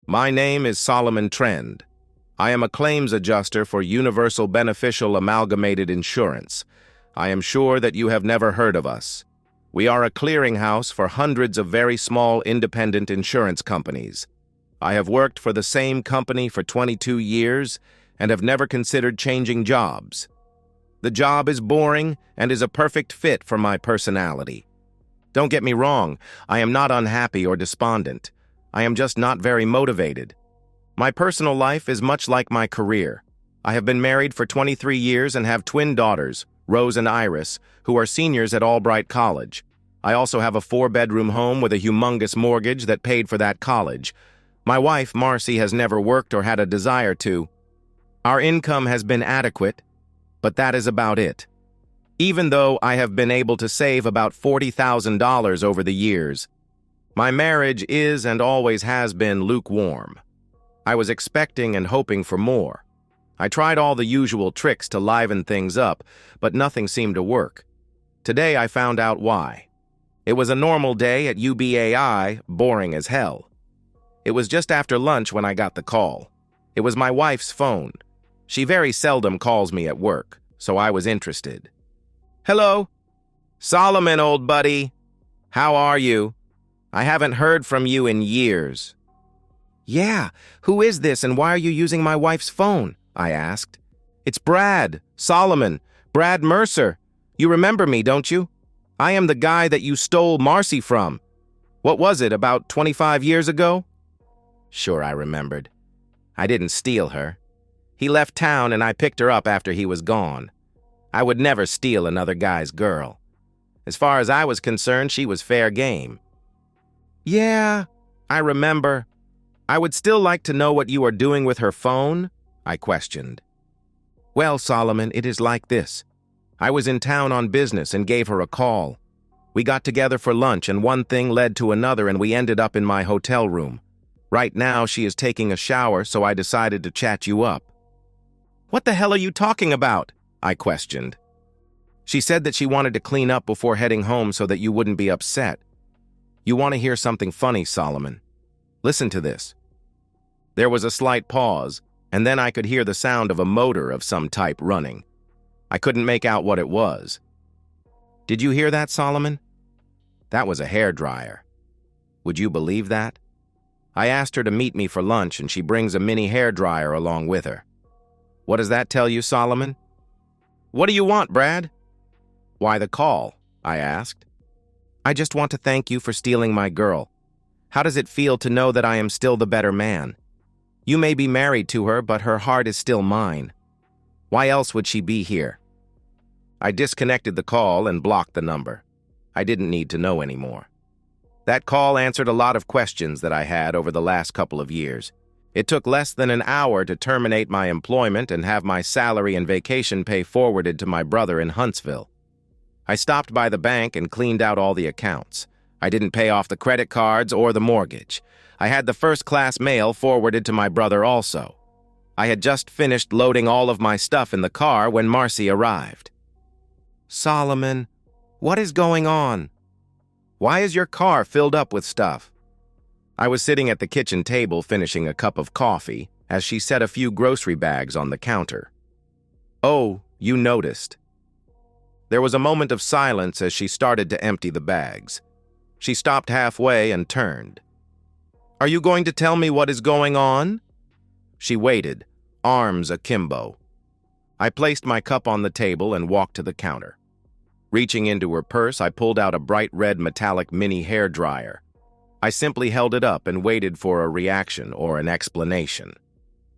My name is Solomon Trend. I am a claims adjuster for Universal Beneficial Amalgamated Insurance. I am sure that you have never heard of us. We are a clearinghouse for hundreds of very small independent insurance companies. I have worked for the same company for 22 years and have never considered changing jobs. The job is boring and is a perfect fit for my personality. Don't get me wrong, I am not unhappy or despondent. I am just not very motivated. My personal life is much like my career. I have been married for 23 years and have twin daughters, Rose and Iris, who are seniors at Albright College. I also have a 4-bedroom home with a humongous mortgage that paid for that college. My wife, Marcy, has never worked or had a desire to. Our income has been adequate, but that is about it. Even though I have been able to save about $40,000 over the years, my marriage is and always has been lukewarm. I was expecting and hoping for more. I tried all the usual tricks to liven things up, but nothing seemed to work. Today I found out why. It was a normal day at UBAI, boring as hell. It was just after lunch when I got the call. It was my wife's phone. She very seldom calls me at work, so I was interested. "Hello? Solomon, old buddy. How are you? I haven't heard from you in years." "Yeah, who is this and why are you using my wife's phone?" I asked. "It's Brad, Solomon, Brad Mercer. You remember me, don't you? I am the guy that you stole Marcy from. What was it, about 25 years ago?" Sure, I remembered. I didn't steal her. He left town and I picked her up after he was gone. I would never steal another guy's girl. As far as I was concerned, she was fair game. "Yeah, I remember. I would still like to know what you are doing with her phone," I questioned. "Well, Solomon, it is like this. I was in town on business and gave her a call. We got together for lunch and one thing led to another and we ended up in my hotel room. Right now, she is taking a shower, so I decided to chat you up." "What the hell are you talking about?" I questioned. "She said that she wanted to clean up before heading home so that you wouldn't be upset. You want to hear something funny, Solomon? Listen to this." There was a slight pause, and then I could hear the sound of a motor of some type running. I couldn't make out what it was. "Did you hear that, Solomon? That was a hairdryer. Would you believe that? I asked her to meet me for lunch, and she brings a mini hairdryer along with her. What does that tell you, Solomon?" "What do you want, Brad?" "Why the call?" I asked. "I just want to thank you for stealing my girl. How does it feel to know that I am still the better man? You may be married to her, but her heart is still mine. Why else would she be here?" I disconnected the call and blocked the number. I didn't need to know anymore. That call answered a lot of questions that I had over the last couple of years. It took less than an hour to terminate my employment and have my salary and vacation pay forwarded to my brother in Huntsville. I stopped by the bank and cleaned out all the accounts. I didn't pay off the credit cards or the mortgage. I had the first-class mail forwarded to my brother also. I had just finished loading all of my stuff in the car when Marcy arrived. "Solomon, what is going on? Why is your car filled up with stuff?" I was sitting at the kitchen table finishing a cup of coffee as she set a few grocery bags on the counter. "Oh, you noticed." There was a moment of silence as she started to empty the bags. She stopped halfway and turned. "Are you going to tell me what is going on?" She waited, arms akimbo. I placed my cup on the table and walked to the counter. Reaching into her purse, I pulled out a bright red metallic mini hairdryer. I simply held it up and waited for a reaction or an explanation.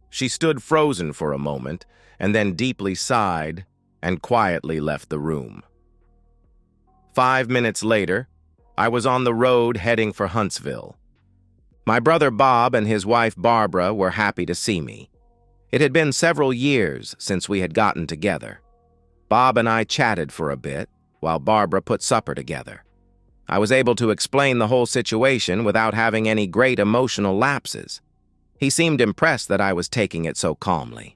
She stood frozen for a moment and then deeply sighed and quietly left the room. 5 minutes later, I was on the road heading for Huntsville. My brother Bob and his wife Barbara were happy to see me. It had been several years since we had gotten together. Bob and I chatted for a bit while Barbara put supper together. I was able to explain the whole situation without having any great emotional lapses. He seemed impressed that I was taking it so calmly.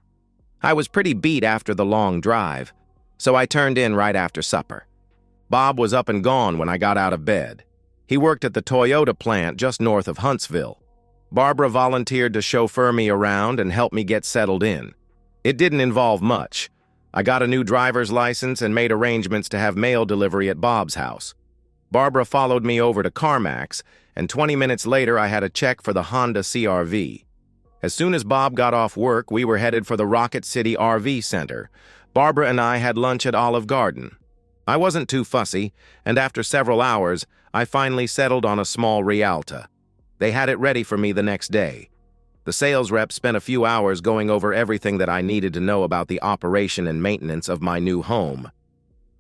I was pretty beat after the long drive, so I turned in right after supper. Bob was up and gone when I got out of bed. He worked at the Toyota plant just north of Huntsville. Barbara volunteered to chauffeur me around and help me get settled in. It didn't involve much. I got a new driver's license and made arrangements to have mail delivery at Bob's house. Barbara followed me over to CarMax, and 20 minutes later I had a check for the Honda CR-V. As soon as Bob got off work, we were headed for the Rocket City RV Center. Barbara and I had lunch at Olive Garden. I wasn't too fussy, and after several hours, I finally settled on a small Rialta. They had it ready for me the next day. The sales rep spent a few hours going over everything that I needed to know about the operation and maintenance of my new home.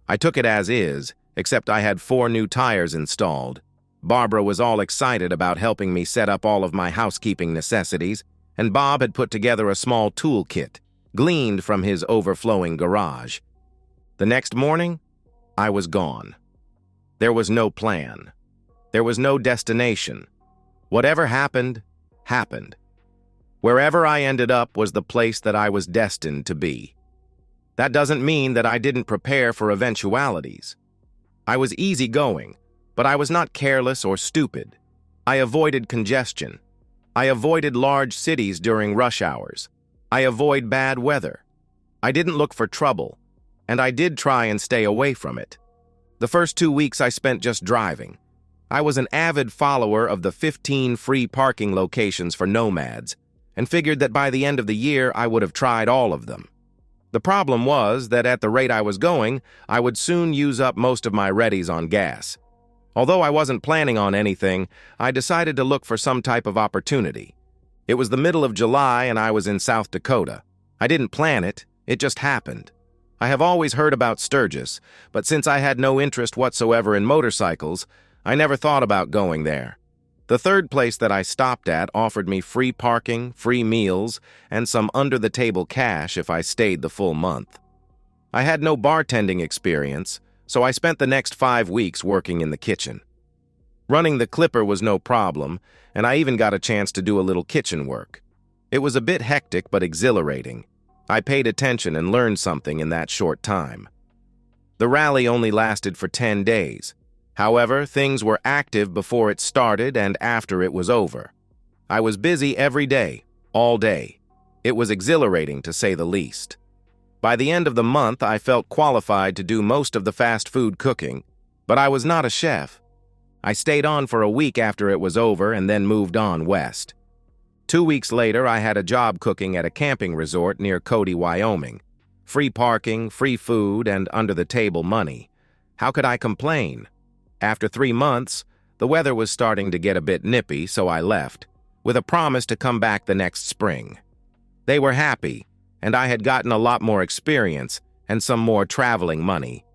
I took it as is, except I had 4 new tires installed. Barbara was all excited about helping me set up all of my housekeeping necessities, and Bob had put together a small toolkit, gleaned from his overflowing garage. The next morning, I was gone. There was no plan. There was no destination. Whatever happened, happened. Wherever I ended up was the place that I was destined to be. That doesn't mean that I didn't prepare for eventualities. I was easygoing, but I was not careless or stupid. I avoided congestion. I avoided large cities during rush hours. I avoid bad weather. I didn't look for trouble, and I did try and stay away from it. The first 2 weeks I spent just driving. I was an avid follower of the 15 free parking locations for nomads, and figured that by the end of the year I would have tried all of them. The problem was that at the rate I was going, I would soon use up most of my readies on gas. Although I wasn't planning on anything, I decided to look for some type of opportunity. It was the middle of July and I was in South Dakota. I didn't plan it, it just happened. I have always heard about Sturgis, but since I had no interest whatsoever in motorcycles, I never thought about going there. The third place that I stopped at offered me free parking, free meals, and some under-the-table cash if I stayed the full month. I had no bartending experience, so I spent the next 5 weeks working in the kitchen. Running the Clipper was no problem, and I even got a chance to do a little kitchen work. It was a bit hectic but exhilarating. I paid attention and learned something in that short time. The rally only lasted for 10 days. However, things were active before it started and after it was over. I was busy every day, all day. It was exhilarating, to say the least. By the end of the month, I felt qualified to do most of the fast food cooking, but I was not a chef. I stayed on for a week after it was over and then moved on west. 2 weeks later, I had a job cooking at a camping resort near Cody, Wyoming. Free parking, free food, and under-the-table money. How could I complain? After 3 months, the weather was starting to get a bit nippy, so I left, with a promise to come back the next spring. They were happy, and I had gotten a lot more experience and some more traveling money.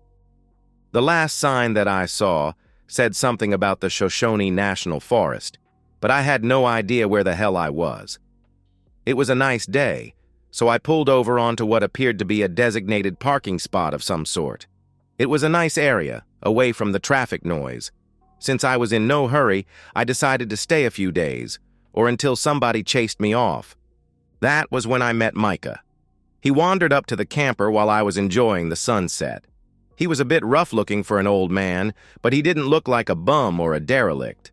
The last sign that I saw said something about the Shoshone National Forest, but I had no idea where the hell I was. It was a nice day, so I pulled over onto what appeared to be a designated parking spot of some sort. It was a nice area, away from the traffic noise. Since I was in no hurry, I decided to stay a few days, or until somebody chased me off. That was when I met Micah. He wandered up to the camper while I was enjoying the sunset. He was a bit rough-looking for an old man, but he didn't look like a bum or a derelict.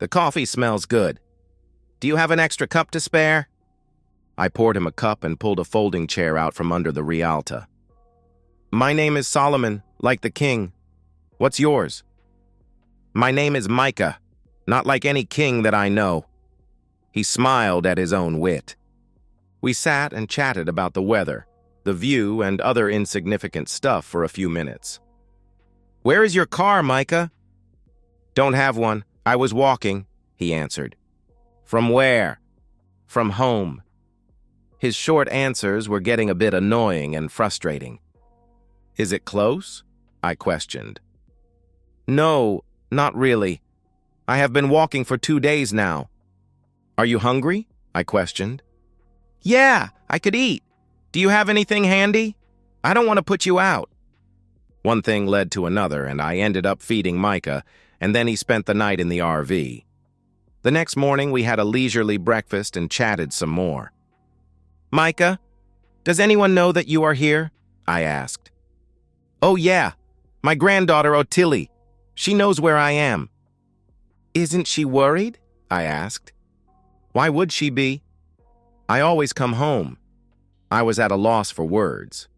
"The coffee smells good. Do you have an extra cup to spare?" I poured him a cup and pulled a folding chair out from under the Rialta. "My name is Solomon, like the king. What's yours?" "My name is Micah, not like any king that I know." He smiled at his own wit. We sat and chatted about the weather, the view, and other insignificant stuff for a few minutes. "Where is your car, Micah?" "Don't have one. I was walking," he answered. "From where?" "From home." His short answers were getting a bit annoying and frustrating. "Is it close?" I questioned. "No, not really. I have been walking for 2 days now." "Are you hungry?" I questioned. "Yeah, I could eat. Do you have anything handy? I don't want to put you out." One thing led to another, and I ended up feeding Micah, and then he spent the night in the RV. The next morning, we had a leisurely breakfast and chatted some more. "Micah, does anyone know that you are here?" I asked. "Oh yeah, my granddaughter Ottilie. She knows where I am." "Isn't she worried?" I asked. Why would she be? I always come home. I was at a loss for words.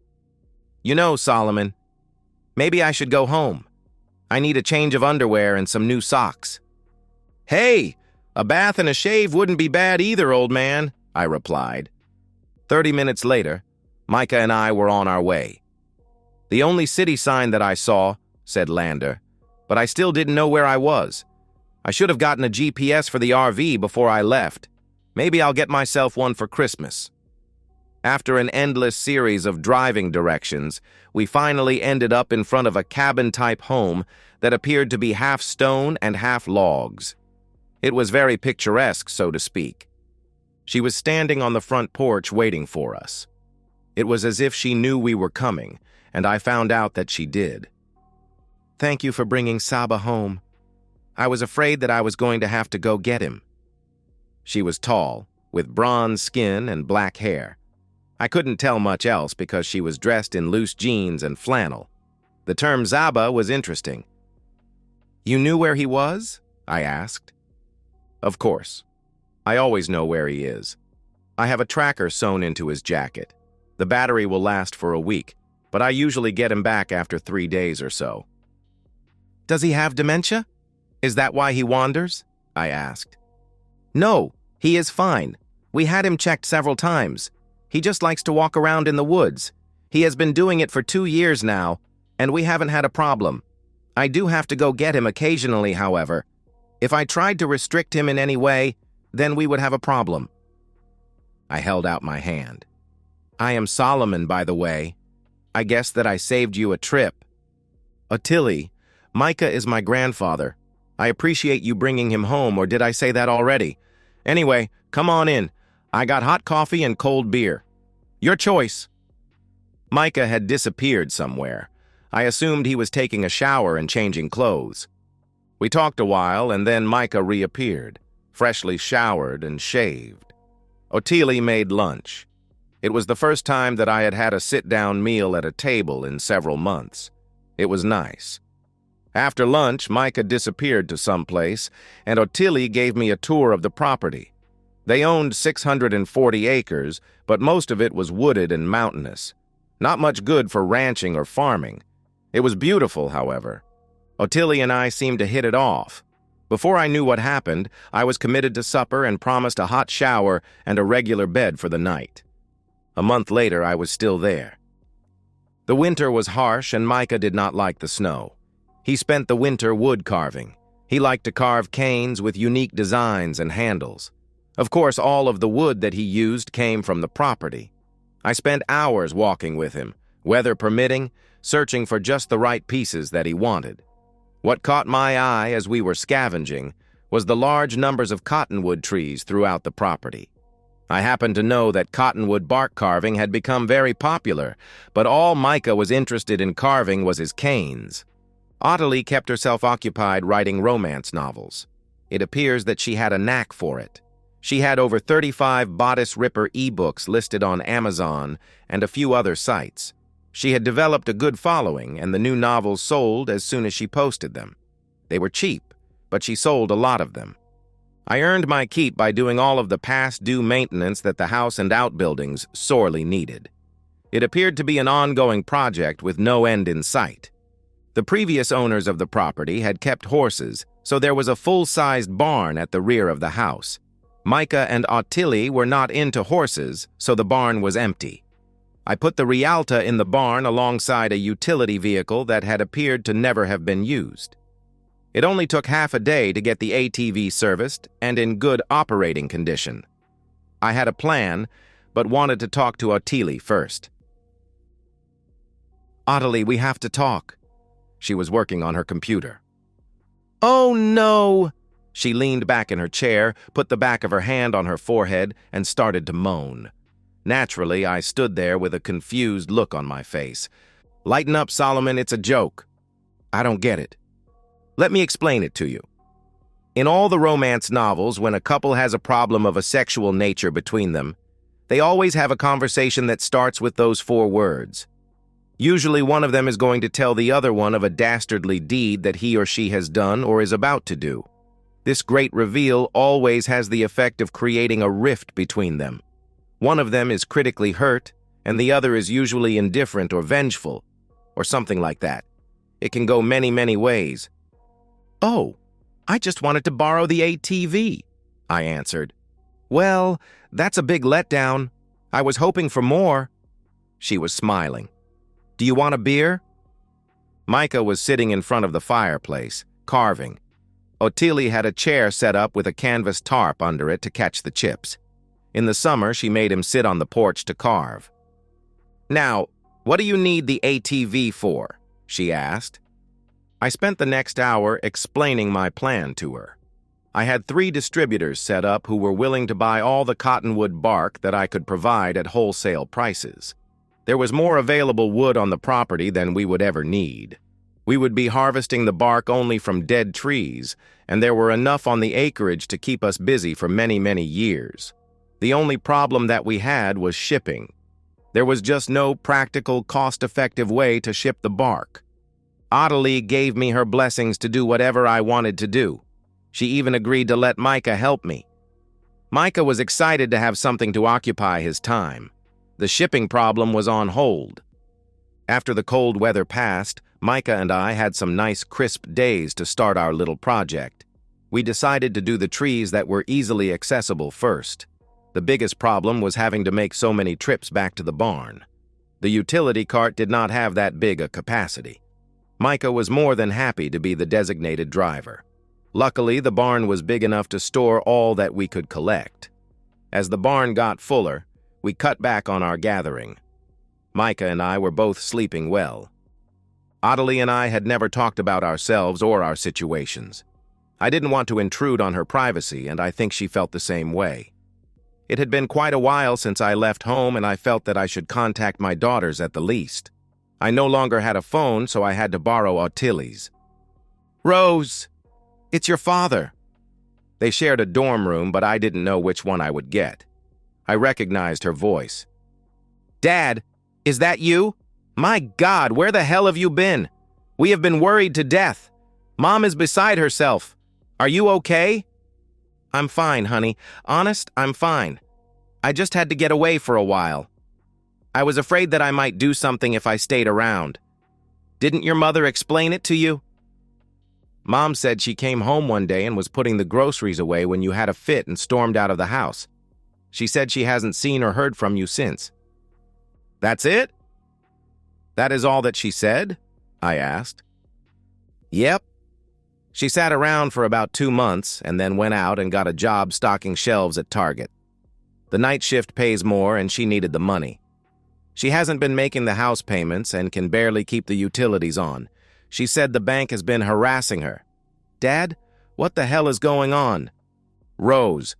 You know, Solomon, maybe I should go home. I need a change of underwear and some new socks. Hey, a bath and a shave wouldn't be bad either, old man, I replied. 30 minutes later, Micah and I were on our way. The only city sign that I saw said Lander, but I still didn't know where I was. I should have gotten a GPS for the RV before I left. Maybe I'll get myself one for Christmas. After an endless series of driving directions, we finally ended up in front of a cabin-type home that appeared to be half stone and half logs. It was very picturesque, so to speak. She was standing on the front porch waiting for us. It was as if she knew we were coming, and I found out that she did. Thank you for bringing Saba home. I was afraid that I was going to have to go get him. She was tall, with bronze skin and black hair. I couldn't tell much else because she was dressed in loose jeans and flannel. The term Zaba was interesting. You knew where he was? I asked. Of course. I always know where he is. I have a tracker sewn into his jacket. The battery will last for a week, but I usually get him back after 3 days or so. Does he have dementia? Is that why he wanders? I asked. No, he is fine. We had him checked several times. He just likes to walk around in the woods. He has been doing it for 2 years now, and we haven't had a problem. I do have to go get him occasionally, however. If I tried to restrict him in any way, then we would have a problem. I held out my hand. I am Solomon, by the way. I guess that I saved you a trip. Ottilie, Micah is my grandfather. I appreciate you bringing him home, or did I say that already? Anyway, come on in. I got hot coffee and cold beer. Your choice. Micah had disappeared somewhere. I assumed he was taking a shower and changing clothes. We talked a while, and then Micah reappeared, freshly showered and shaved. Ottilie made lunch. It was the first time that I had had a sit-down meal at a table in several months. It was nice. After lunch, Micah disappeared to someplace, and Ottilie gave me a tour of the property. They owned 640 acres, but most of it was wooded and mountainous. Not much good for ranching or farming. It was beautiful, however. Ottilie and I seemed to hit it off. Before I knew what happened, I was committed to supper and promised a hot shower and a regular bed for the night. A month later, I was still there. The winter was harsh, and Micah did not like the snow. He spent the winter wood carving. He liked to carve canes with unique designs and handles. Of course, all of the wood that he used came from the property. I spent hours walking with him, weather permitting, searching for just the right pieces that he wanted. What caught my eye as we were scavenging was the large numbers of cottonwood trees throughout the property. I happened to know that cottonwood bark carving had become very popular, but all Micah was interested in carving was his canes. Ottilie kept herself occupied writing romance novels. It appears that she had a knack for it. She had over 35 Bodice Ripper ebooks listed on Amazon and a few other sites. She had developed a good following, and the new novels sold as soon as she posted them. They were cheap, but she sold a lot of them. I earned my keep by doing all of the past due maintenance that the house and outbuildings sorely needed. It appeared to be an ongoing project with no end in sight. The previous owners of the property had kept horses, so there was a full-sized barn at the rear of the house. Micah and Ottilie were not into horses, so the barn was empty. I put the Rialta in the barn alongside a utility vehicle that had appeared to never have been used. It only took half a day to get the ATV serviced and in good operating condition. I had a plan, but wanted to talk to Ottilie first. Ottilie, we have to talk. She was working on her computer. Oh no! She leaned back in her chair, put the back of her hand on her forehead, and started to moan. Naturally, I stood there with a confused look on my face. Lighten up, Solomon, it's a joke. I don't get it. Let me explain it to you. In all the romance novels, when a couple has a problem of a sexual nature between them, they always have a conversation that starts with those 4 words. Usually one of them is going to tell the other one of a dastardly deed that he or she has done or is about to do. This great reveal always has the effect of creating a rift between them. One of them is critically hurt, and the other is usually indifferent or vengeful, or something like that. It can go many, many ways. "Oh, I just wanted to borrow the ATV," I answered. "Well, that's a big letdown. I was hoping for more." She was smiling. "Do you want a beer?" Micah was sitting in front of the fireplace, carving. Ottilie had a chair set up with a canvas tarp under it to catch the chips. In the summer, she made him sit on the porch to carve. "Now, what do you need the ATV for?" she asked. I spent the next hour explaining my plan to her. I had 3 distributors set up who were willing to buy all the cottonwood bark that I could provide at wholesale prices. There was more available wood on the property than we would ever need. We would be harvesting the bark only from dead trees, and there were enough on the acreage to keep us busy for many, many years. The only problem that we had was shipping. There was just no practical, cost-effective way to ship the bark. Ottilie gave me her blessings to do whatever I wanted to do. She even agreed to let Micah help me. Micah was excited to have something to occupy his time. The shipping problem was on hold. After the cold weather passed, Micah and I had some nice crisp days to start our little project. We decided to do the trees that were easily accessible first. The biggest problem was having to make so many trips back to the barn. The utility cart did not have that big a capacity. Micah was more than happy to be the designated driver. Luckily, the barn was big enough to store all that we could collect. As the barn got fuller, we cut back on our gathering. Micah and I were both sleeping well. Ottilie and I had never talked about ourselves or our situations. I didn't want to intrude on her privacy, and I think she felt the same way. It had been quite a while since I left home, and I felt that I should contact my daughters at the least. I no longer had a phone, so I had to borrow Ottilie's. "Rose, it's your father." They shared a dorm room, but I didn't know which one I would get. I recognized her voice. "Dad, is that you? My God, where the hell have you been? We have been worried to death. Mom is beside herself. Are you okay?" "I'm fine, honey. Honest, I'm fine. I just had to get away for a while. I was afraid that I might do something if I stayed around. Didn't your mother explain it to you?" "Mom said she came home one day and was putting the groceries away when you had a fit and stormed out of the house. She said she hasn't seen or heard from you since." "That's it?" "That is all that she said?" I asked. "Yep. She sat around for about 2 months and then went out and got a job stocking shelves at Target. The night shift pays more and she needed the money. She hasn't been making the house payments and can barely keep the utilities on. She said the bank has been harassing her." "Dad, what the hell is going on?" "Rose,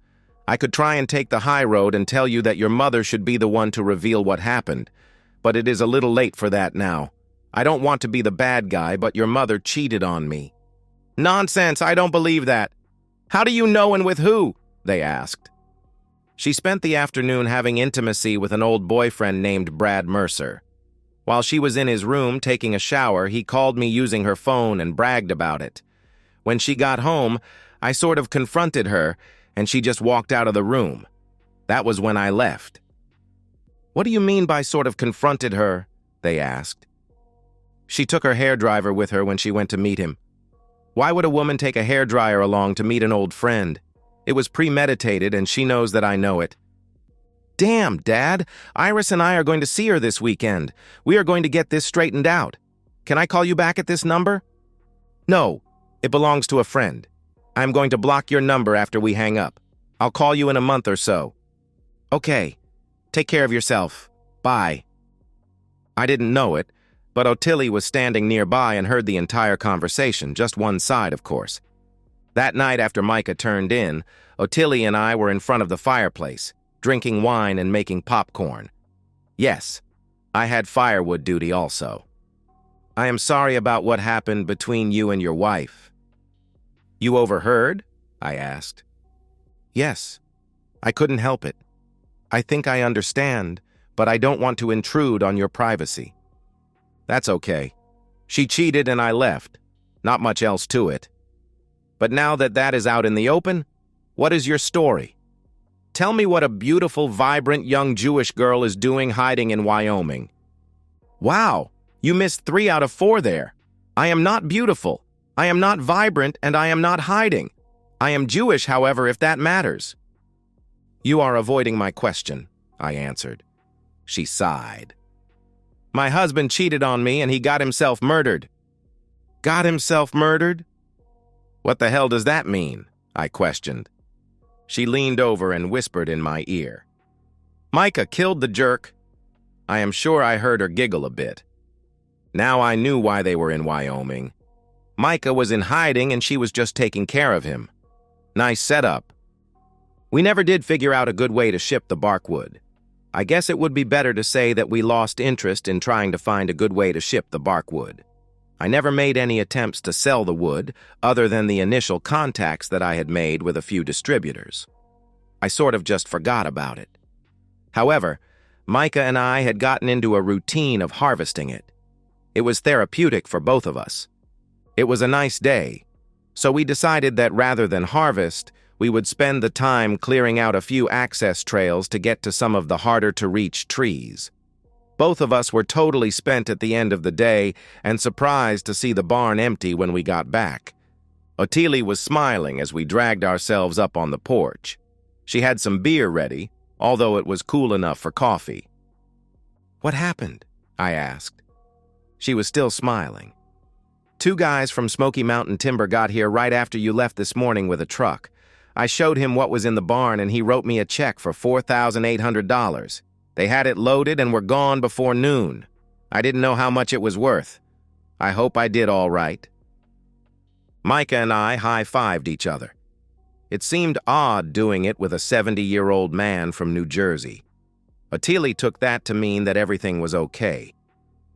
I could try and take the high road and tell you that your mother should be the one to reveal what happened, but it is a little late for that now. I don't want to be the bad guy, but your mother cheated on me." "Nonsense, I don't believe that. How do you know and with who?" they asked. "She spent the afternoon having intimacy with an old boyfriend named Brad Mercer. While she was in his room taking a shower, he called me using her phone and bragged about it. When she got home, I sort of confronted her, and she just walked out of the room. That was when I left." "What do you mean by sort of confronted her?" they asked. "She took her hairdryer with her when she went to meet him. Why would a woman take a hairdryer along to meet an old friend? It was premeditated, and she knows that I know it." "Damn, Dad, Iris and I are going to see her this weekend. We are going to get this straightened out. Can I call you back at this number?" "No, it belongs to a friend. I'm going to block your number after we hang up. I'll call you in a month or so." "Okay, take care of yourself. Bye." I didn't know it, but Ottilie was standing nearby and heard the entire conversation, just one side, of course. That night after Micah turned in, Ottilie and I were in front of the fireplace, drinking wine and making popcorn. Yes, I had firewood duty also. "I am sorry about what happened between you and your wife." "You overheard?" I asked. "Yes, I couldn't help it. I think I understand, but I don't want to intrude on your privacy." "That's okay. She cheated and I left. Not much else to it." But now that that is out in the open, what is your story? Tell me what a beautiful, vibrant young Jewish girl is doing hiding in Wyoming. Wow, you missed 3 out of 4 there. I am not beautiful, I am not vibrant, and I am not hiding. I am Jewish, however, if that matters. You are avoiding my question, I answered. She sighed. My husband cheated on me and he got himself murdered. Got himself murdered? What the hell does that mean? I questioned. She leaned over and whispered in my ear. Micah killed the jerk. I am sure I heard her giggle a bit. Now I knew why they were in Wyoming. Micah was in hiding and she was just taking care of him. Nice setup. We never did figure out a good way to ship the barkwood. I guess it would be better to say that we lost interest in trying to find a good way to ship the barkwood. I never made any attempts to sell the wood, other than the initial contacts that I had made with a few distributors. I sort of just forgot about it. However, Micah and I had gotten into a routine of harvesting it. It was therapeutic for both of us. It was a nice day, so we decided that rather than harvest, we would spend the time clearing out a few access trails to get to some of the harder-to-reach trees. Both of us were totally spent at the end of the day and surprised to see the barn empty when we got back. Ottilie was smiling as we dragged ourselves up on the porch. She had some beer ready, although it was cool enough for coffee. What happened? I asked. She was still smiling. 2 guys from Smoky Mountain Timber got here right after you left this morning with a truck. I showed him what was in the barn and he wrote me a check for $4,800. They had it loaded and were gone before noon. I didn't know how much it was worth. I hope I did all right. Micah and I high-fived each other. It seemed odd doing it with a 70-year-old man from New Jersey. Ottilie took that to mean that everything was okay.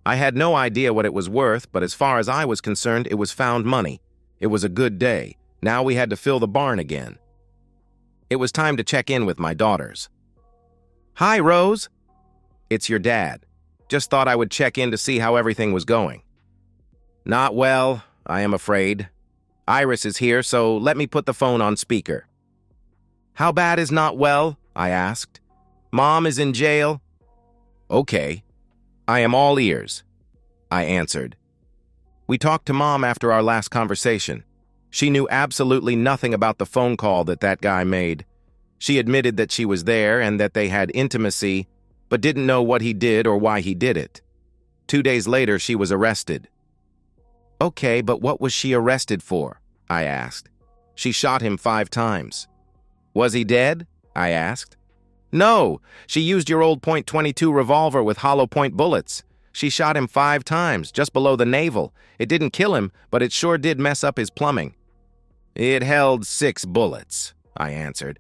I had no idea what it was worth, but as far as I was concerned, it was found money. It was a good day. Now we had to fill the barn again. It was time to check in with my daughters. Hi, Rose. It's your dad. Just thought I would check in to see how everything was going. Not well, I am afraid. Iris is here, so let me put the phone on speaker. How bad is not well? I asked. Mom is in jail? Okay. I am all ears, I answered. We talked to Mom after our last conversation. She knew absolutely nothing about the phone call that guy made. She admitted that she was there and that they had intimacy, but didn't know what he did or why he did it. 2 days later, she was arrested. Okay, but what was she arrested for? I asked. She shot him 5 times. Was he dead? I asked. No, she used your old .22 revolver with hollow point bullets. She shot him 5 times, just below the navel. It didn't kill him, but it sure did mess up his plumbing. It held 6 bullets, I answered.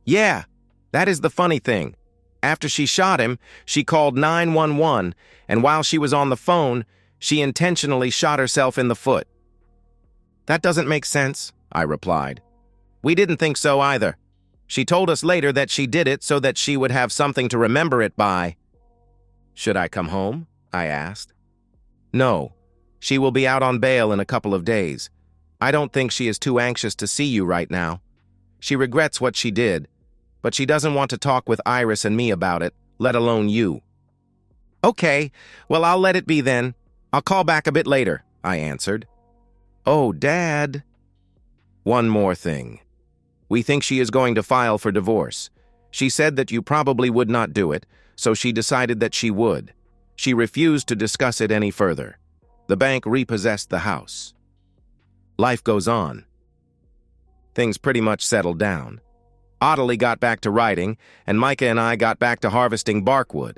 Yeah, that is the funny thing. After she shot him, she called 911, and while she was on the phone, she intentionally shot herself in the foot. That doesn't make sense, I replied. We didn't think so either. She told us later that she did it so that she would have something to remember it by. Should I come home? I asked. No, she will be out on bail in a couple of days. I don't think she is too anxious to see you right now. She regrets what she did, but she doesn't want to talk with Iris and me about it, let alone you. Okay, well, I'll let it be then. I'll call back a bit later, I answered. Oh, Dad. One more thing. We think she is going to file for divorce. She said that you probably would not do it, so she decided that she would. She refused to discuss it any further. The bank repossessed the house. Life goes on. Things pretty much settled down. Ottilie got back to writing, and Micah and I got back to harvesting barkwood.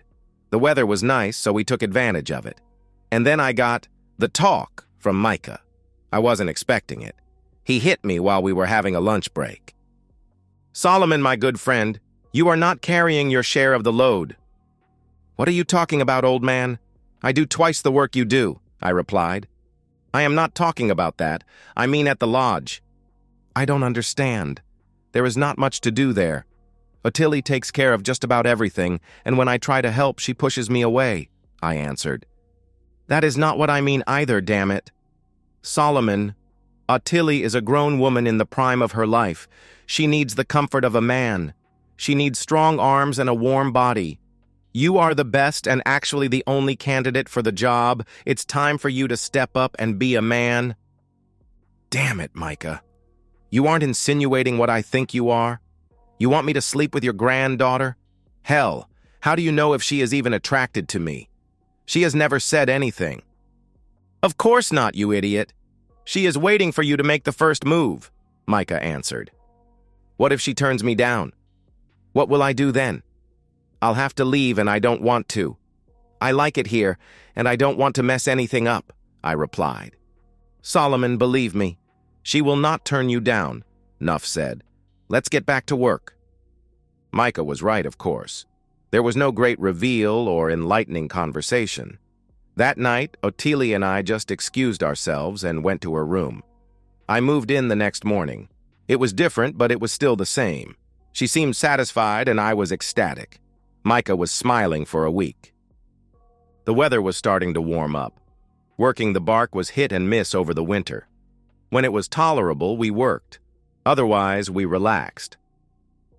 The weather was nice, so we took advantage of it. And then I got the talk from Micah. I wasn't expecting it. He hit me while we were having a lunch break. Solomon, my good friend, you are not carrying your share of the load. What are you talking about, old man? I do twice the work you do, I replied. I am not talking about that. I mean at the lodge. I don't understand. There is not much to do there. Ottilie takes care of just about everything, and when I try to help, she pushes me away, I answered. That is not what I mean either, damn it. Solomon, Ottilie is a grown woman in the prime of her life. She needs the comfort of a man. She needs strong arms and a warm body. You are the best and actually the only candidate for the job. It's time for you to step up and be a man. Damn it, Micah. You aren't insinuating what I think you are? You want me to sleep with your granddaughter? Hell, how do you know if she is even attracted to me? She has never said anything. Of course not, you idiot. She is waiting for you to make the first move, Micah answered. What if she turns me down? What will I do then? I'll have to leave and I don't want to. I like it here and I don't want to mess anything up, I replied. Solomon, believe me, she will not turn you down, Nuff said. Let's get back to work. Micah was right, of course. There was no great reveal or enlightening conversation. That night, Ottilie and I just excused ourselves and went to her room. I moved in the next morning. It was different, but it was still the same. She seemed satisfied and I was ecstatic. Micah was smiling for a week. The weather was starting to warm up. Working the bark was hit and miss over the winter. When it was tolerable, we worked. Otherwise, we relaxed.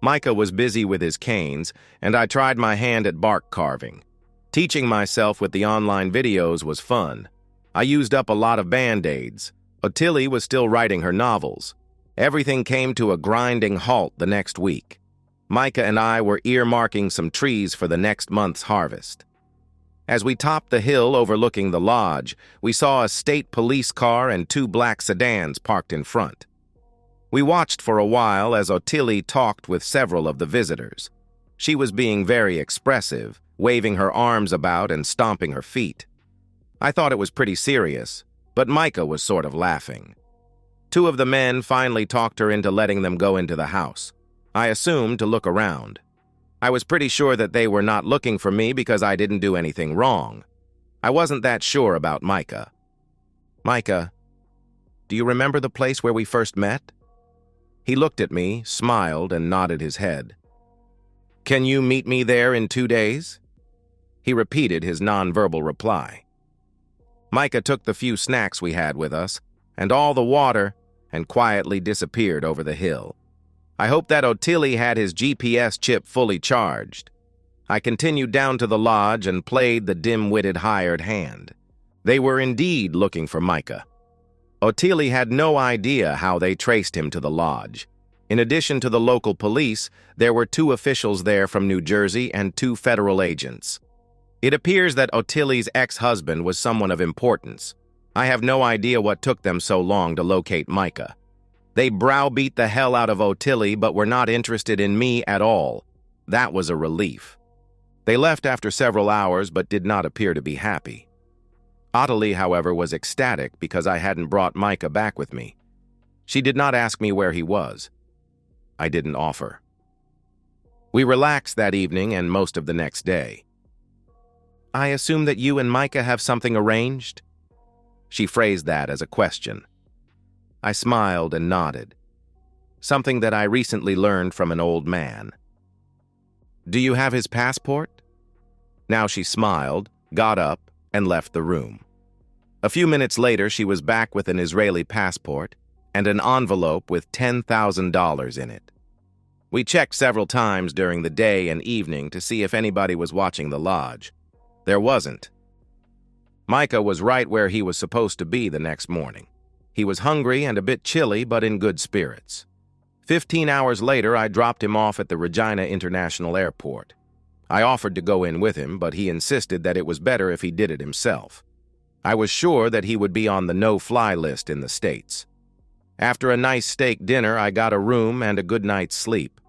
Micah was busy with his canes, and I tried my hand at bark carving. Teaching myself with the online videos was fun. I used up a lot of Band-Aids. Ottilie was still writing her novels. Everything came to a grinding halt the next week. Micah and I were earmarking some trees for the next month's harvest. As we topped the hill overlooking the lodge, we saw a state police car and 2 black sedans parked in front. We watched for a while as Ottilie talked with several of the visitors. She was being very expressive, waving her arms about and stomping her feet. I thought it was pretty serious, but Micah was sort of laughing. 2 of the men finally talked her into letting them go into the house. I assumed to look around. I was pretty sure that they were not looking for me because I didn't do anything wrong. I wasn't that sure about Micah. Micah, do you remember the place where we first met? He looked at me, smiled, and nodded his head. Can you meet me there in 2 days? He repeated his nonverbal reply. Micah took the few snacks we had with us, and all the water, and quietly disappeared over the hill. I hoped that Ottilie had his GPS chip fully charged. I continued down to the lodge and played the dim-witted hired hand. They were indeed looking for Micah. Ottilie had no idea how they traced him to the lodge. In addition to the local police, there were 2 officials there from New Jersey and 2 federal agents. It appears that Ottilie's ex-husband was someone of importance. I have no idea what took them so long to locate Micah. They browbeat the hell out of Ottilie but were not interested in me at all. That was a relief. They left after several hours but did not appear to be happy. Ottilie, however, was ecstatic because I hadn't brought Micah back with me. She did not ask me where he was. I didn't offer. We relaxed that evening and most of the next day. I assume that you and Micah have something arranged? She phrased that as a question. I smiled and nodded. Something that I recently learned from an old man. Do you have his passport? Now she smiled, got up, and left the room. A few minutes later, she was back with an Israeli passport and an envelope with $10,000 in it. We checked several times during the day and evening to see if anybody was watching the lodge. There wasn't. Micah was right where he was supposed to be the next morning. He was hungry and a bit chilly, but in good spirits. 15 hours later, I dropped him off at the Regina International Airport. I offered to go in with him, but he insisted that it was better if he did it himself. I was sure that he would be on the no-fly list in the States. After a nice steak dinner, I got a room and a good night's sleep.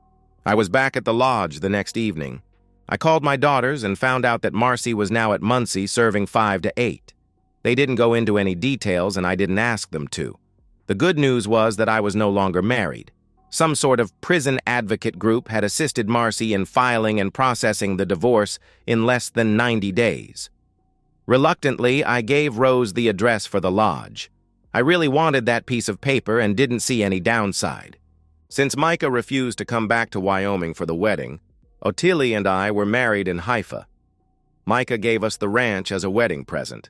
I was back at the lodge the next evening. I called my daughters and found out that Marcy was now at Muncie serving 5 to 8. They didn't go into any details and I didn't ask them to. The good news was that I was no longer married. Some sort of prison advocate group had assisted Marcy in filing and processing the divorce in less than 90 days. Reluctantly, I gave Rose the address for the lodge. I really wanted that piece of paper and didn't see any downside. Since Micah refused to come back to Wyoming for the wedding, Ottilie and I were married in Haifa. Micah gave us the ranch as a wedding present.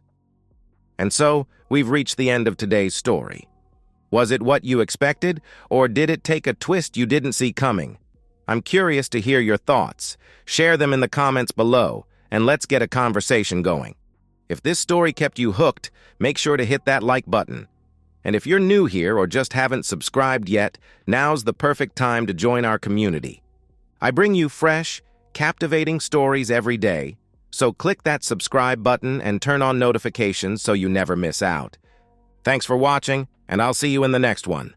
And so, we've reached the end of today's story. Was it what you expected, or did it take a twist you didn't see coming? I'm curious to hear your thoughts. Share them in the comments below, and let's get a conversation going. If this story kept you hooked, make sure to hit that like button. And if you're new here or just haven't subscribed yet, now's the perfect time to join our community. I bring you fresh, captivating stories every day, so click that subscribe button and turn on notifications so you never miss out. Thanks for watching, and I'll see you in the next one.